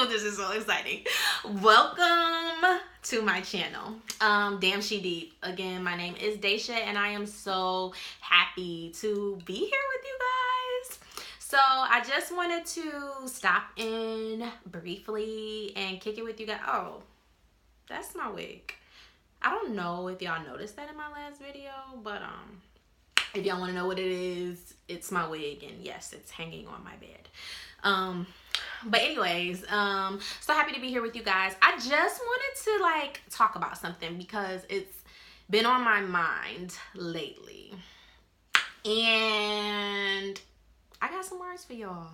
This is so exciting. Welcome to my channel, Damn She Deep. Again, my name is Daisha, and I am so happy to be here with you guys. So I just wanted to stop in briefly and kick it with you guys. Oh, that's my wig. I don't know if y'all noticed that in my last video, but if y'all want to know what it is, it's my wig, and yes, it's hanging on my bed. But anyways, so happy to be here with you guys. I just wanted to talk about something because it's been on my mind lately, and I got some words for y'all.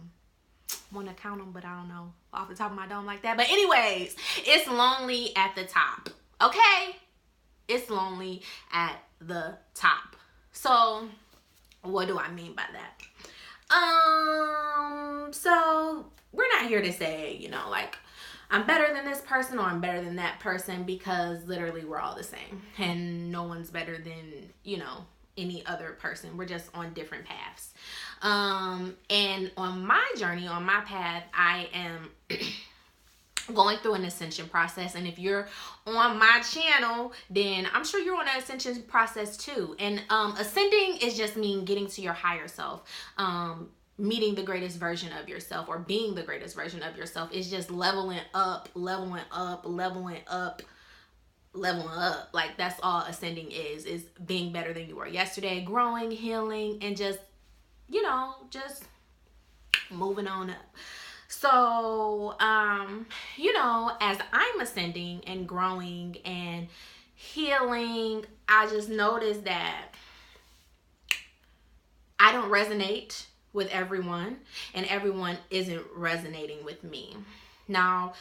Want to count them, but I don't know off the top of my dome like that. But anyways, it's lonely at the top. Okay, it's lonely at the top. So what do I mean by that? So we're not here to say, I'm better than this person or I'm better than that person, because literally we're all the same and no one's better than, any other person. We're just on different paths. And on my journey, on my path, I am going through an ascension process. And if you're on my channel, then I'm sure you're on an ascension process too. And ascending is just mean getting to your higher self, meeting the greatest version of yourself, or being the greatest version of yourself. Is just leveling up. Like, that's all ascending is being better than you were yesterday, growing, healing, and just moving on up. So, as I'm ascending and growing and healing, I just noticed that I don't resonate with everyone, and everyone isn't resonating with me. Now,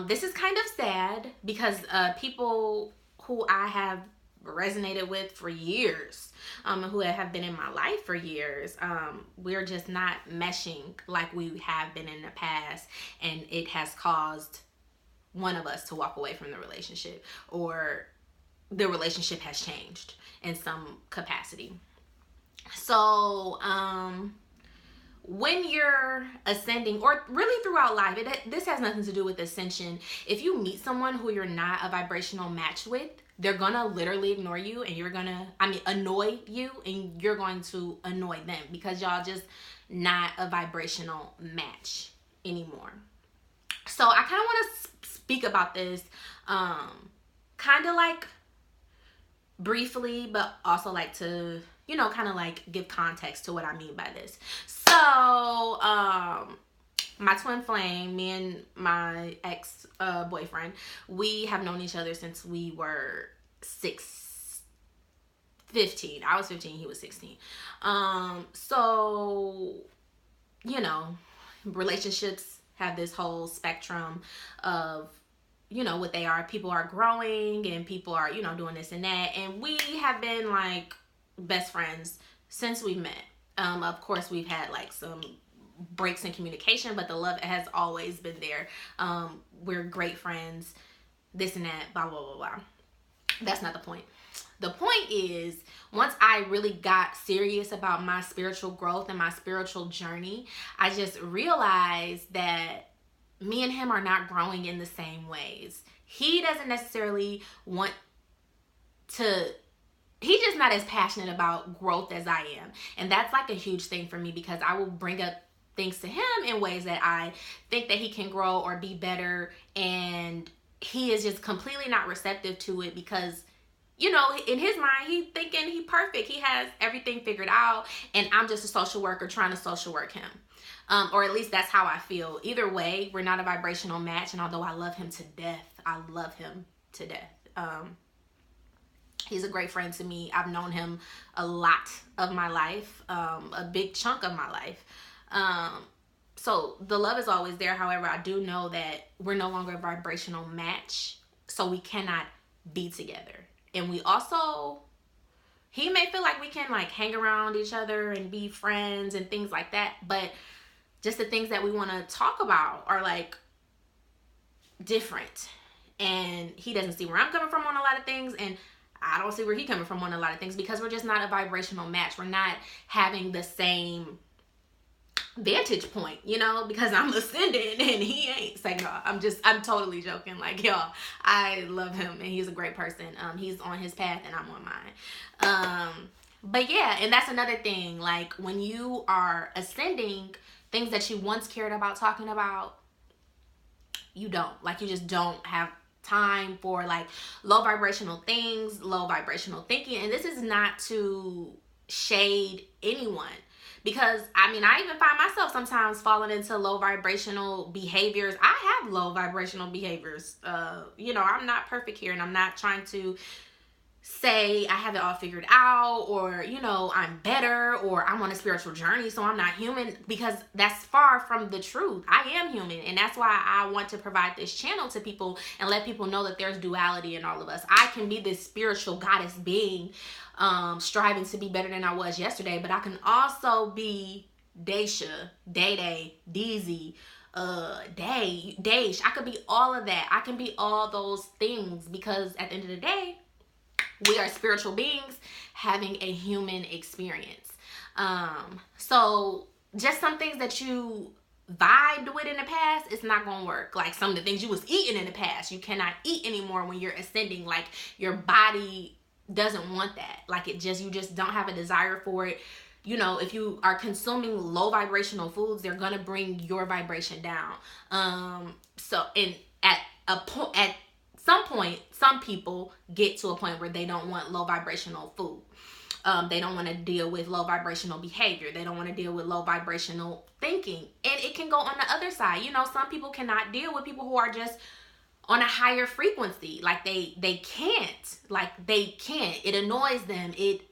this is kind of sad because people who I have resonated with for years, who have been in my life for years, we're just not meshing like we have been in the past, and it has caused one of us to walk away from the relationship, or the relationship has changed in some capacity. So when you're ascending, or really throughout life, this has nothing to do with ascension. If you meet someone who you're not a vibrational match with, they're gonna literally ignore you, and annoy you, and you're going to annoy them, because y'all just not a vibrational match anymore. So I kind of want to speak about this kind of briefly, but also to give context to what I mean by this. So my twin flame, me and my ex boyfriend, we have known each other since we were 15. I was 15, he was 16. So relationships have this whole spectrum of what they are. People are growing, and people are doing this and that, and we have been best friends since we met. Of course, we've had some breaks in communication, but the love has always been there. We're great friends, this and that, blah, blah, blah, blah. That's not the point. The point is, once I really got serious about my spiritual growth and my spiritual journey, I just realized that me and him are not growing in the same ways. He doesn't necessarily want to... He's just not as passionate about growth as I am. And that's a huge thing for me, because I will bring up things to him in ways that I think that he can grow or be better, and he is just completely not receptive to it, because in his mind, he thinking he perfect. He has everything figured out, and I'm just a social worker trying to social work him. Or at least that's how I feel. Either way, we're not a vibrational match, and although I love him to death, he's a great friend to me. I've known him a lot of my life, a big chunk of my life. So the love is always there. However, I do know that we're no longer a vibrational match, so we cannot be together. And we also, he may feel like we can hang around each other and be friends and things like that, but just the things that we want to talk about are different. And he doesn't see where I'm coming from on a lot of things, and I don't see where he's coming from on a lot of things, because we're just not a vibrational match. We're not having the same vantage point, you know, because I'm ascending and he ain't. Say no, I'm totally joking. Like, y'all, I love him and he's a great person. He's on his path and I'm on mine. But yeah, and that's another thing. Like, when you are ascending, things that you once cared about talking about, you don't. Like, you just don't have time for like low vibrational things, low vibrational thinking. And this is not to shade anyone, because I mean, I even find myself sometimes falling into low vibrational behaviors. I have low vibrational behaviors. You know, I'm not perfect here, and I'm not trying to say I have it all figured out, or, you know, I'm better, or I'm on a spiritual journey so I'm not human, because that's far from the truth. I am human, and that's why I want to provide this channel to people and let people know that there's duality in all of us. I can be this spiritual goddess being, striving to be better than I was yesterday, but I can also be Daisha, Day, Deezy, Dash. I could be all of that. I can be all those things, because at the end of the day, we are spiritual beings having a human experience. So just some things that you vibed with in the past, it's not gonna work. Like, some of the things you was eating in the past, you cannot eat anymore when you're ascending. Like, your body doesn't want that. Like, you just don't have a desire for it. You know, if you are consuming low vibrational foods, they're gonna bring your vibration down. So at some point, some people get to a point where they don't want low vibrational food. They don't want to deal with low vibrational behavior. They don't want to deal with low vibrational thinking. And it can go on the other side. You know, some people cannot deal with people who are just on a higher frequency. Like, they can't. Like, they can't. It annoys them. It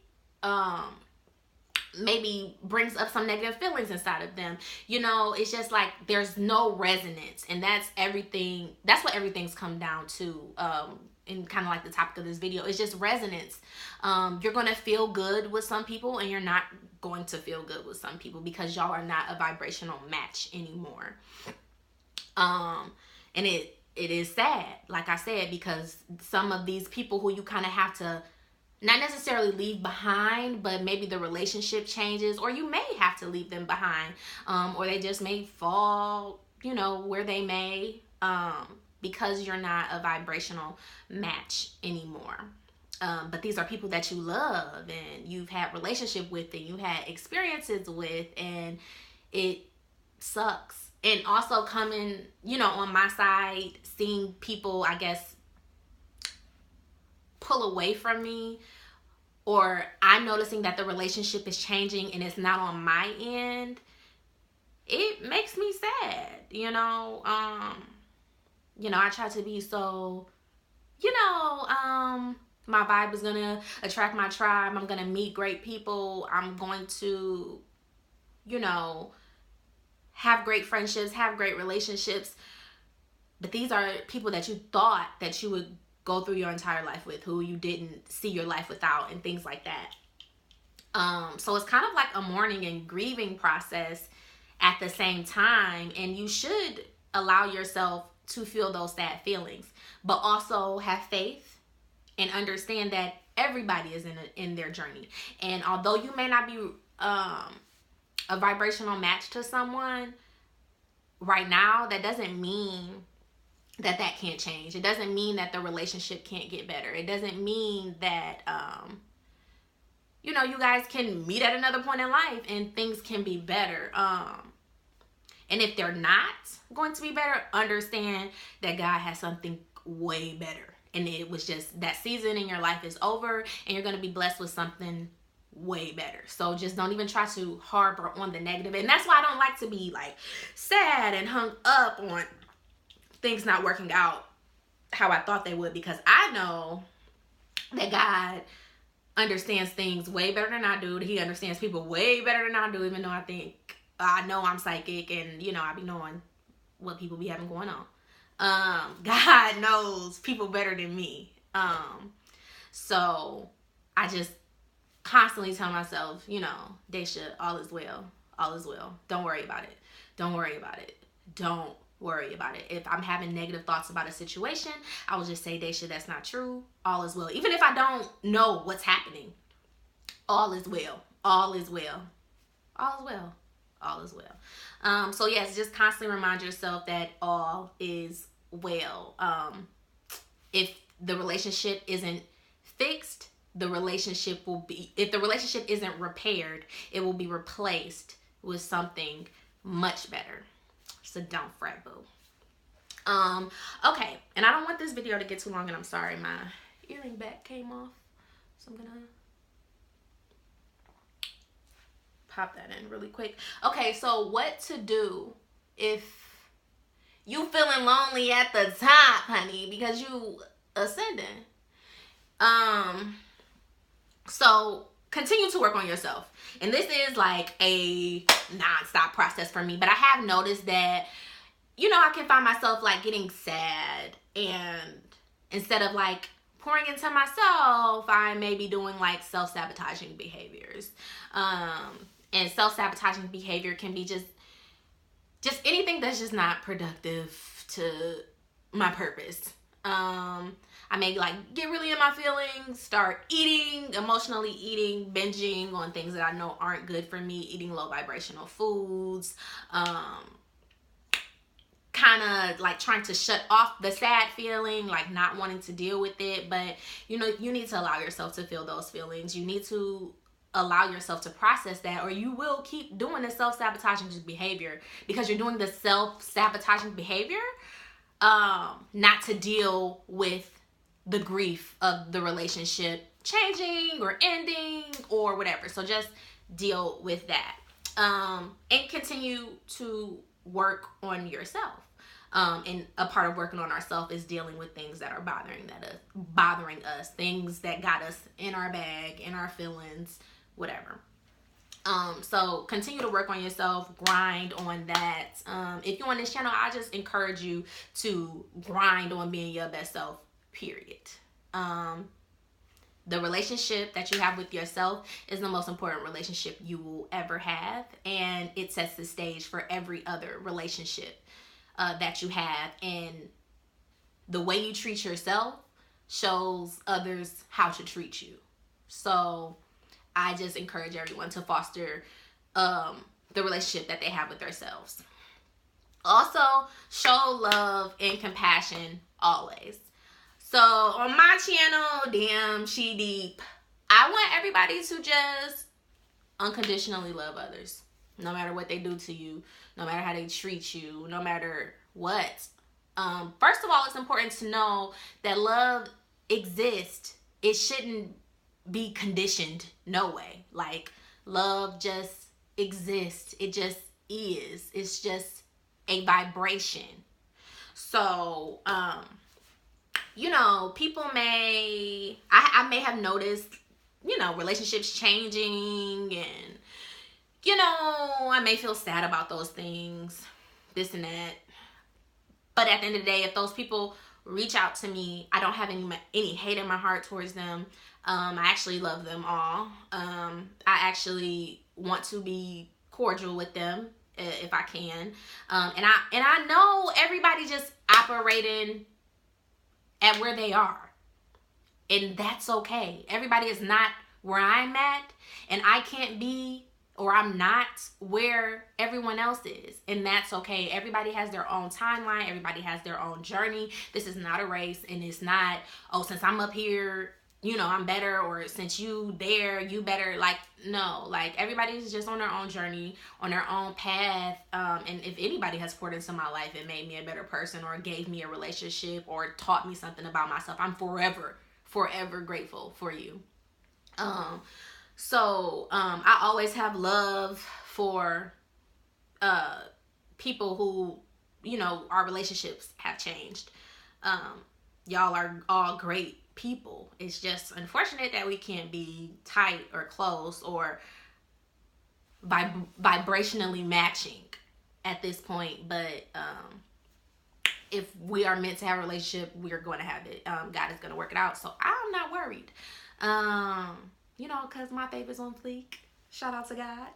maybe brings up some negative feelings inside of them. You know, it's just like there's no resonance, and that's everything. That's what everything's come down to. And kind of like the topic of this video, it's just resonance. You're gonna feel good with some people, and you're not going to feel good with some people, because y'all are not a vibrational match anymore. And it is sad, like I said, because some of these people who you kind of have to not necessarily leave behind, but maybe the relationship changes, or you may have to leave them behind, or they just may fall, you know, where they may, because you're not a vibrational match anymore. But these are people that you love and you've had relationship with and you had experiences with, and it sucks. And also coming, you know, on my side, seeing people, I guess, pull away from me, or I'm noticing that the relationship is changing and it's not on my end, it makes me sad, you know. I try to be so, my vibe is gonna attract my tribe. I'm gonna meet great people. I'm going to, have great friendships, have great relationships. But these are people that you thought that you would go through your entire life with, who you didn't see your life without, and things like that. So it's kind of like a mourning and grieving process at the same time, and you should allow yourself to feel those sad feelings, but also have faith and understand that everybody is in their journey. And although you may not be a vibrational match to someone right now, that doesn't mean that can't change. It doesn't mean that the relationship can't get better. It doesn't mean that you guys can meet at another point in life and things can be better. And if they're not going to be better, understand that God has something way better. And it was just that season in your life is over, and you're going to be blessed with something way better. So just don't even try to harbor on the negative. And that's why I don't like to be like sad and hung up on things not working out how I thought they would, because I know that God understands things way better than I do. He understands people way better than I do, even though I know I'm psychic and, I be knowing what people be having going on. God knows people better than me. So I just constantly tell myself, Daisha, all is well. All is well. Don't worry about it. Don't worry about it. Don't worry about it. If I'm having negative thoughts about a situation, I will just say, Daisha, that's not true. All is well. Even if I don't know what's happening, all is well. All is well. All is well. All is well. So yes, just constantly remind yourself that all is well. If the relationship isn't fixed, the relationship will be, if the relationship isn't repaired, it will be replaced with something much better. So don't fret, boo. Okay, and I don't want this video to get too long, and I'm sorry, my earring back came off, so I'm gonna pop that in really quick. Okay, so what to do if you feeling lonely at the top, honey, because you ascending. So continue to work on yourself. And this is like a non-stop process for me, but I have noticed that, you know, I can find myself like getting sad, and instead of like pouring into myself, I may be doing like self-sabotaging behaviors. And self-sabotaging behavior can be just anything that's just not productive to my purpose. I may like get really in my feelings, start eating, emotionally eating, binging on things that I know aren't good for me, eating low vibrational foods, kind of like trying to shut off the sad feeling, like not wanting to deal with it. But you know, you need to allow yourself to feel those feelings. You need to allow yourself to process that, or you will keep doing the self-sabotaging behavior, because you're doing the self-sabotaging behavior not to deal with the grief of the relationship changing or ending or whatever. So just deal with that, and continue to work on yourself. And a part of working on ourselves is dealing with things that are bothering us, things that got us in our bag, in our feelings, whatever. So continue to work on yourself, grind on that. If you're on this channel, I just encourage you to grind on being your best self, period. The relationship that you have with yourself is the most important relationship you will ever have, and it sets the stage for every other relationship that you have. And the way you treat yourself shows others how to treat you. So I just encourage everyone to foster the relationship that they have with themselves. Also, show love and compassion always. So on my channel, Damn She Deep, I want everybody to just unconditionally love others, no matter what they do to you, no matter how they treat you, no matter what. First of all, it's important to know that love exists. It shouldn't be conditioned, no way. Like, love just exists. It just is. It's just a vibration. So you know, people may, I may have noticed, you know, relationships changing, and you know, I may feel sad about those things, this and that. But at the end of the day, if those people reach out to me, I don't have any hate in my heart towards them. I actually love them all. I actually want to be cordial with them if I can. And I know everybody just operating at where they are, and that's okay. Everybody is not where I'm at, and I can't be, or I'm not where everyone else is, and that's okay. Everybody has their own timeline. Everybody has their own journey. This is not a race, and it's not, oh, since I'm up here, you know, I'm better, or since you there, you better. Like, no, like, everybody's just on their own journey, on their own path. And if anybody has poured into my life and made me a better person, or gave me a relationship, or taught me something about myself, I'm forever grateful for you. So I always have love for people who, you know, our relationships have changed. Y'all are all great people. It's just unfortunate that we can't be tight or close or vibrationally matching at this point. But if we are meant to have a relationship, we're going to have it. God is going to work it out. So I'm not worried. You know, because my faith is on fleek. Shout out to God.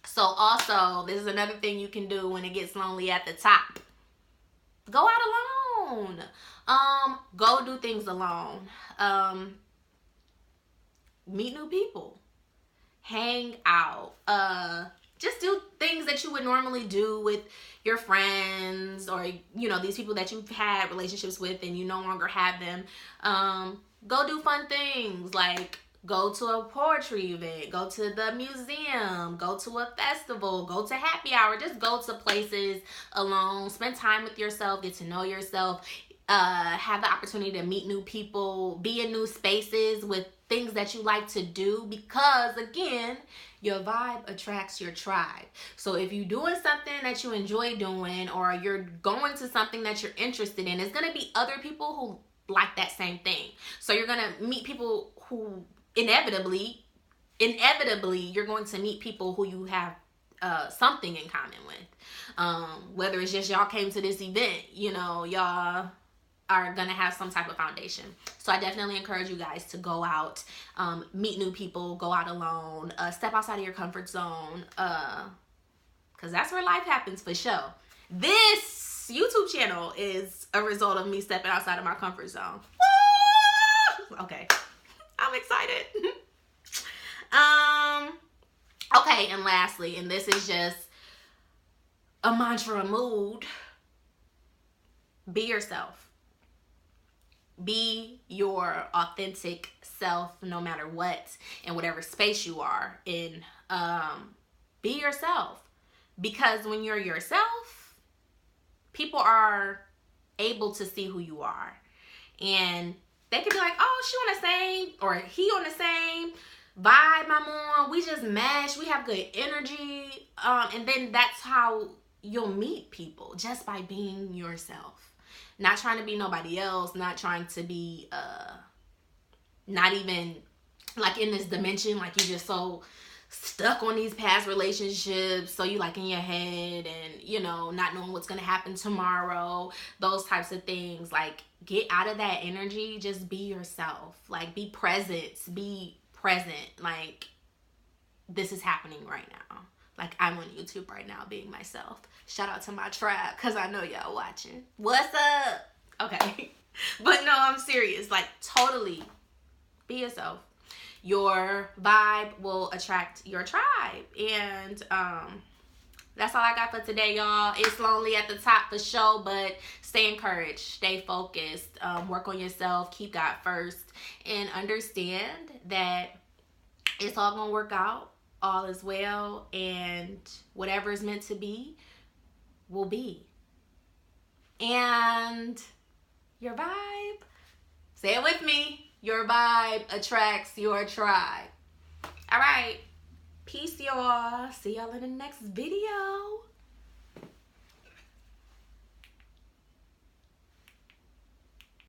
So also, this is another thing you can do when it gets lonely at the top. Go out alone. Go do things alone. Meet new people. hang out, just do things that you would normally do with your friends, or these people that you've had relationships with and you no longer have them. Go do fun things, like go to a poetry event, go to the museum, go to a festival, go to happy hour. Just go to places alone, spend time with yourself, get to know yourself, have the opportunity to meet new people, be in new spaces with things that you like to do, because again, your vibe attracts your tribe. So if you're doing something that you enjoy doing, or you're going to something that you're interested in, it's going to be other people who like that same thing. So you're going to meet people who inevitably you're going to meet people who you have something in common with. Whether it's just y'all came to this event, y'all are gonna have some type of foundation. So I definitely encourage you guys to go out, meet new people, go out alone, step outside of your comfort zone, because that's where life happens for sure. This YouTube channel is a result of me stepping outside of my comfort zone. Woo! Okay, I'm excited. Okay, and lastly, and this is just a mantra mood, be yourself. Be your authentic self, no matter what, in whatever space you are in. Be yourself, because when you're yourself, people are able to see who you are, and they could be like, oh, she on the same, or he on the same vibe I'm on, we just mesh, we have good energy, and then that's how you'll meet people, just by being yourself. Not trying to be nobody else, not trying to be not even like in this dimension, like you just so stuck on these past relationships, so you like in your head and not knowing what's gonna happen tomorrow, those types of things. Like, get out of that energy, just be yourself. Like, be present, like this is happening right now. Like, I'm on YouTube right now being myself. Shout out to my tribe, because I know y'all watching. What's up? Okay. But no, I'm serious. Like, totally be yourself. Your vibe will attract your tribe. And that's all I got for today, y'all. It's lonely at the top for sure, but stay encouraged. Stay focused. Work on yourself. Keep God first. And understand that it's all going to work out. All is well, and whatever is meant to be will be. And your vibe, say it with me, your vibe attracts your tribe. All right, peace, y'all. See y'all in the next video.